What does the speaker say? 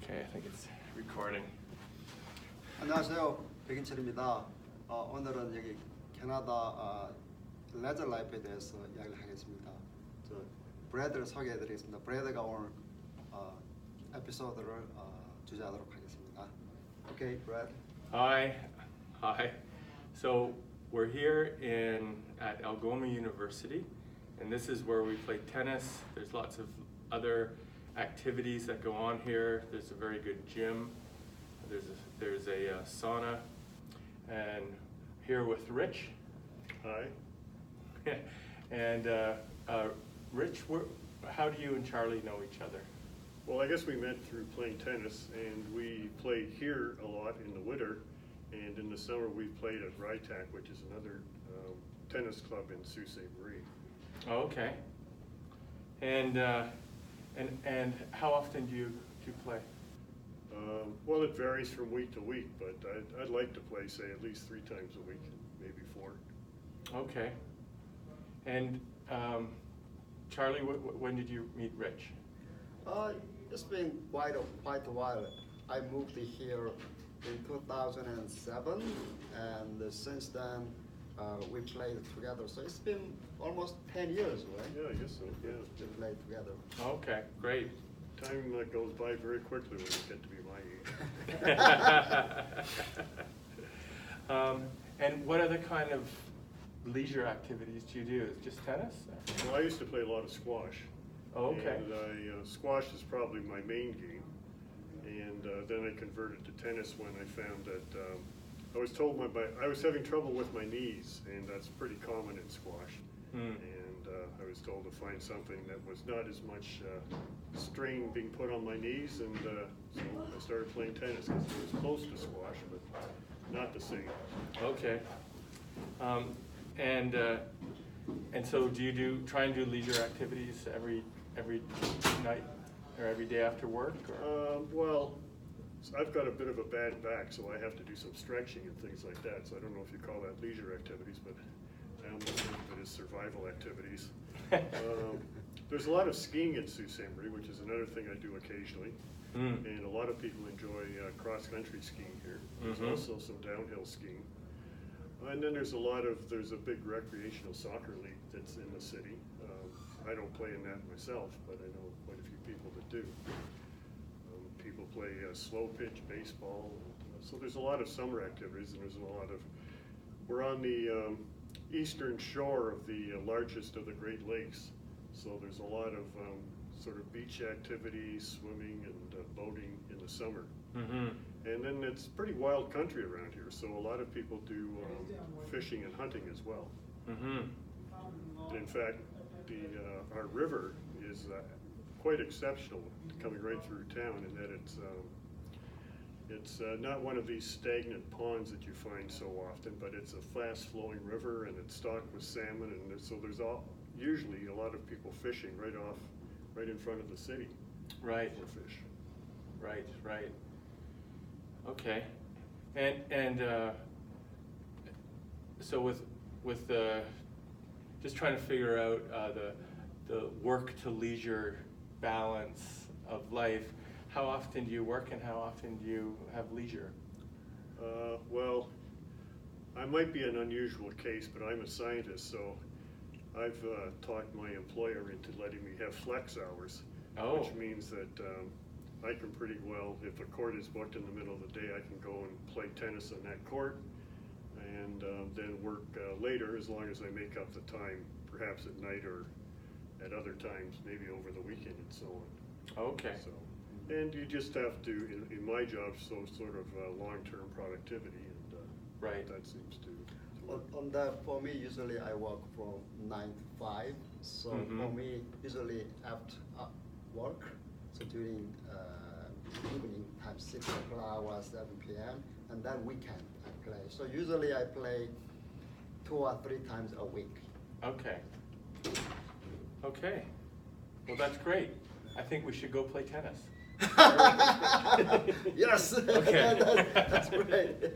Okay, I think it's recording. 안녕하세요, 백인철입니다. 오늘은 여기 캐나다 레저 라이프에 대해서 이야기를 하겠습니다. 저 브래드를 소개해드리겠습니다. 브래드가 오늘 에피소드를 주재하도록 하겠습니다. Okay, Brad. Hi. So we're here at Algoma University, and this is where we play tennis. There's lots of other activities that go on here. There's a very good gym. There's a sauna, and here with Rich. Hi. And Rich, how do you and Charlie know each other? Well, I guess we met through playing tennis, and we played here a lot in the winter, and in the summer we played at Rytac, which is another tennis club in Sault Ste. Marie. Oh, okay. And how often do you play? Well, it varies from week to week, but I'd like to play, say, at least 3 times a week, maybe 4. Okay. And Charlie, when did you meet Rich? It's been quite a while. I moved here in 2007, and since then we played together. So it's been almost 10 years, right? Yeah, I guess so. Yeah. We played together. Okay, great. Time goes by very quickly when you get to be my age. And what other kind of leisure activities do you do? Is it just tennis? Well, I used to play a lot of squash. Oh, okay. And squash is probably my main game. And then I converted to tennis when I found that I was told I was having trouble with my knees, and that's pretty common in squash. And I was told to find something that was not as much strain being put on my knees, and so I started playing tennis because it was close to squash, but not the same. Okay. And so do you try and do leisure activities every night or every day after work? Or? Well, I've got a bit of a bad back, so I have to do some stretching and things like that. So I don't know if you call that leisure activities, but I almost think of it as survival activities. There's a lot of skiing in Sault Ste. Marie, which is another thing I do occasionally. And a lot of people enjoy cross-country skiing here. There's also some downhill skiing. And then there's a big recreational soccer league that's in the city. I don't play in that myself, but I know quite a few people that do. People play slow pitch baseball. So there's a lot of summer activities, and we're on the eastern shore of the largest of the Great Lakes. So there's a lot of sort of beach activities, swimming and boating in the summer. And then it's pretty wild country around here, so a lot of people do fishing and hunting as well. In fact, our river is quite exceptional, coming right through town, in that it's not one of these stagnant ponds that you find so often, but it's a fast-flowing river, and it's stocked with salmon, and so there's usually a lot of people fishing right in front of the city. Right. For fish. Right. Okay. And so with just trying to figure out the work to leisure balance of life, how often do you work and how often do you have leisure? Well, I might be an unusual case, but I'm a scientist, so I've talked my employer into letting me have flex hours, which means that I can pretty well, if a court is booked in the middle of the day, I can go and play tennis on that court, and then work later, as long as I make up the time, perhaps at night or at other times, maybe over the weekend and so on. Okay. So, and you just have to, in my job, sort of long-term productivity, and that seems to work. On that, for me, usually I work from 9 to 5. So for me, usually after work, so during evening time, 6 o'clock or 7 p.m., and then weekend I play. So usually I play 2 or 3 times a week. Okay. Well, that's great. I think we should go play tennis. Yes. Okay. That's great.